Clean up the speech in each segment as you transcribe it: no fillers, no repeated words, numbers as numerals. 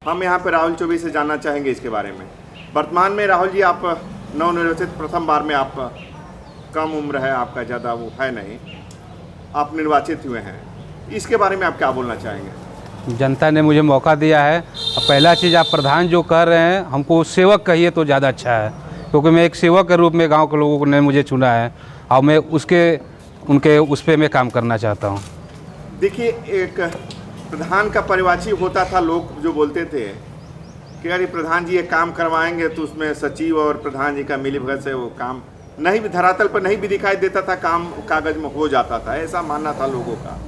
हम यहाँ पे राहुल चौबे से जानना चाहेंगे इसके बारे में। वर्तमान में राहुल जी आप नवनिर्वाचित प्रथम बार में, आप कम उम्र है आपका, ज़्यादा वो है नहीं, आप निर्वाचित हुए हैं, इसके बारे में आप क्या बोलना चाहेंगे? जनता ने मुझे मौका दिया है। अब पहला चीज़, आप प्रधान जो कर रहे हैं, हमको सेवक कहिए तो ज़्यादा अच्छा है, क्योंकि मैं एक सेवक के रूप में गांव के लोगों ने मुझे चुना है और मैं उनके उस पर मैं काम करना चाहता हूं। देखिए, एक प्रधान का परिवाची होता था, लोग जो बोलते थे कि अरे प्रधान जी ये काम करवाएंगे, तो उसमें सचिव और प्रधान जी का मिलीभगत से वो काम नहीं भी धरातल पर नहीं भी दिखाई देता था, काम कागज में हो जाता था, ऐसा मानना था लोगों का,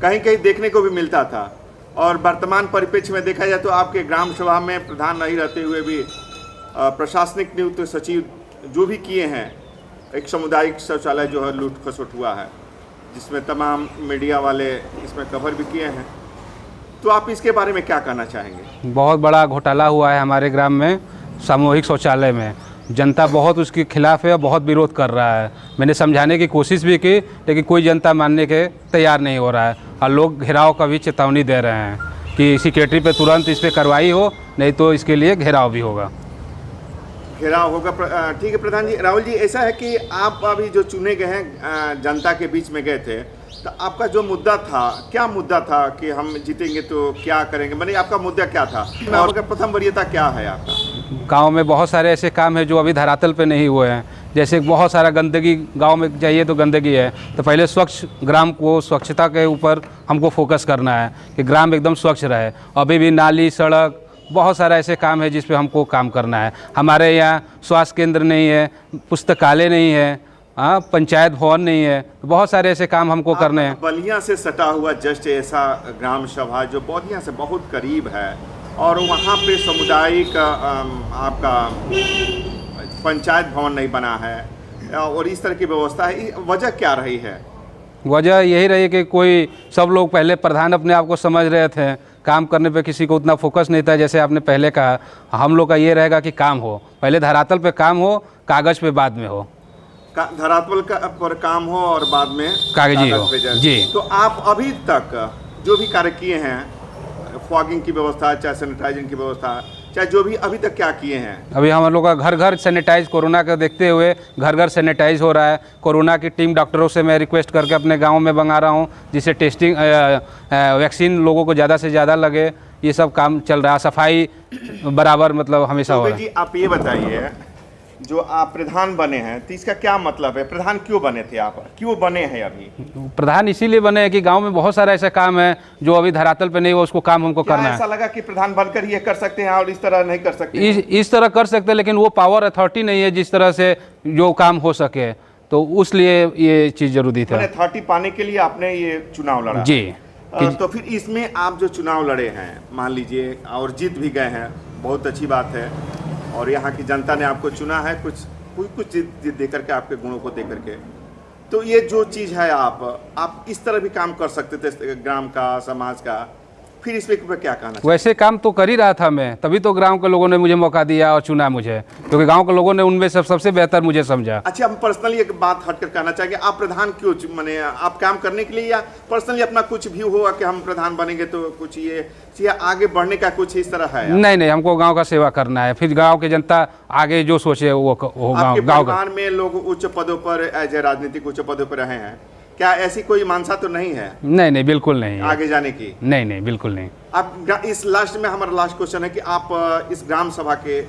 कहीं कहीं देखने को भी मिलता था। और वर्तमान परिप्रेक्ष्य में देखा जाए तो आपके ग्राम सभा में प्रधान नहीं रहते हुए भी प्रशासनिक नियुक्त सचिव जो भी किए हैं, एक सामुदायिक शौचालय जो है लूट खसोट हुआ है, जिसमें तमाम मीडिया वाले इसमें कवर भी किए हैं, तो आप इसके बारे में क्या कहना चाहेंगे? बहुत बड़ा घोटाला हुआ है हमारे ग्राम में, सामूहिक शौचालय में। जनता बहुत उसके खिलाफ है, बहुत विरोध कर रहा है। मैंने समझाने की कोशिश भी की, लेकिन कोई जनता मानने के तैयार नहीं हो रहा है और लोग घेराव का भी चेतावनी दे रहे हैं कि सेक्रेटरी पे तुरंत इस पर कार्रवाई हो, नहीं तो इसके लिए घेराव भी होगा। घेराव होगा, ठीक है। प्रधान जी, राहुल जी, ऐसा है कि आप अभी जो चुने गए हैं, जनता के बीच में गए थे, तो आपका जो मुद्दा था, क्या मुद्दा था कि हम जीतेंगे तो क्या करेंगे, मैंने आपका मुद्दा क्या था और प्रथम वरीयता क्या है आपका? गांव में बहुत सारे ऐसे काम हैं जो अभी धरातल पे नहीं हुए हैं, जैसे बहुत सारा गंदगी गांव में चाहिए तो गंदगी है, तो पहले स्वच्छ ग्राम को, स्वच्छता के ऊपर हमको फोकस करना है कि ग्राम एकदम स्वच्छ रहे। अभी भी नाली, सड़क, बहुत सारा ऐसे काम है जिस पे हमको काम करना है। हमारे यहाँ स्वास्थ्य केंद्र नहीं है, पुस्तकालय नहीं है, पंचायत भवन नहीं है, बहुत सारे ऐसे काम हमको करने हैं। बलिया से सटा हुआ जस्ट ऐसा ग्राम सभा जो बलिया से बहुत करीब है, और वहाँ पे सामुदायिक आपका पंचायत भवन नहीं बना है और इस तरह की व्यवस्था है, वजह क्या रही है? वजह यही रही कि कोई, सब लोग पहले प्रधान अपने आप को समझ रहे थे, काम करने पे किसी को उतना फोकस नहीं था। जैसे आपने पहले कहा, हम लोग का ये रहेगा कि काम हो, पहले धरातल पे काम हो, कागज़ पे बाद में हो। धरातल पर काम हो और बाद में कागजी हो जी। तो आप अभी तक जो भी कार्य किए हैं, फॉगिंग की व्यवस्था, चाहे सैनिटाइजिंग की व्यवस्था, चाहे जो भी अभी तक क्या किए हैं? अभी हम लोग का घर घर सैनिटाइज, कोरोना का देखते हुए घर घर सैनिटाइज हो रहा है। कोरोना की टीम डॉक्टरों से मैं रिक्वेस्ट करके अपने गांव में मंगा रहा हूं, जिससे टेस्टिंग, वैक्सीन लोगों को ज़्यादा से ज़्यादा लगे। ये सब काम चल रहा है। सफाई बराबर मतलब हमेशा हो रहा है। जी, आप ये बताइए, जो आप प्रधान बने हैं तो इसका क्या मतलब है? प्रधान क्यों बने थे आप, क्यों बने हैं अभी? प्रधान इसीलिए बने हैं कि गांव में बहुत सारा ऐसा काम है जो अभी धरातल पे नहीं हो, उसको काम हमको करना है। ऐसा लगा कि प्रधान बनकर ये कर सकते हैं और इस तरह नहीं कर सकते? इस तरह कर सकते हैं, लेकिन वो पावर अथॉरिटी नहीं है जिस तरह से जो काम हो सके, तो उसलिए ये चीज़ जरूरी था। अथॉरिटी पाने के लिए आपने ये चुनाव लड़ा जी। तो फिर इसमें आप जो चुनाव लड़े हैं, मान लीजिए, और जीत भी गए हैं, बहुत अच्छी बात है, और यहाँ की जनता ने आपको चुना है कुछ जीत दे करके, आपके गुणों को दे करके, तो ये जो चीज़ है, आप इस तरह भी काम कर सकते थे ग्राम का, समाज का, फिर इसमें क्या कहना? वैसे काम तो कर ही रहा था मैं, तभी तो ग्राम के लोगों ने मुझे मौका दिया और चुना मुझे, क्योंकि गांव के लोगों ने उनमें सबसे बेहतर मुझे समझा। अच्छा, हम पर्सनली एक बात हटकर कहना चाहेंगे, आप प्रधान क्यों, माने आप काम करने के लिए या पर्सनली अपना कुछ व्यू होगा कि हम प्रधान बनेंगे तो कुछ ये आगे बढ़ने का कुछ इस तरह है? नहीं, हमको गाँव का सेवा करना है, फिर गाँव की जनता आगे जो सोचे वो गाँव का। में लोग उच्च पदों पर, एज ए राजनीतिक उच्च पदों पर रहे हैं, क्या ऐसी कोई मानसा तो नहीं है? नहीं, बिल्कुल नहीं आगे जाने की। नहीं, बिल्कुल नहीं। आप इस लास्ट में, हमारा लास्ट क्वेश्चन है कि आप इस ग्राम सभा के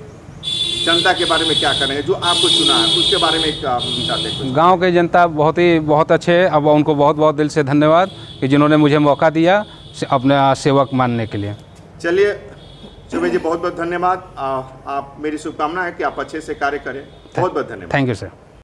जनता के बारे में क्या करेंगे जो आपको चुना है, उसके बारे में क्या चाहते हैं? गांव के जनता बहुत अच्छे है। अब उनको बहुत बहुत दिल से धन्यवाद कि जिन्होंने मुझे मौका दिया अपना सेवक मानने के लिए। चलिए चौबे जी, बहुत बहुत धन्यवाद। आप, मेरी शुभकामना है कि आप अच्छे से कार्य करें। बहुत बहुत धन्यवाद। Thank you sir.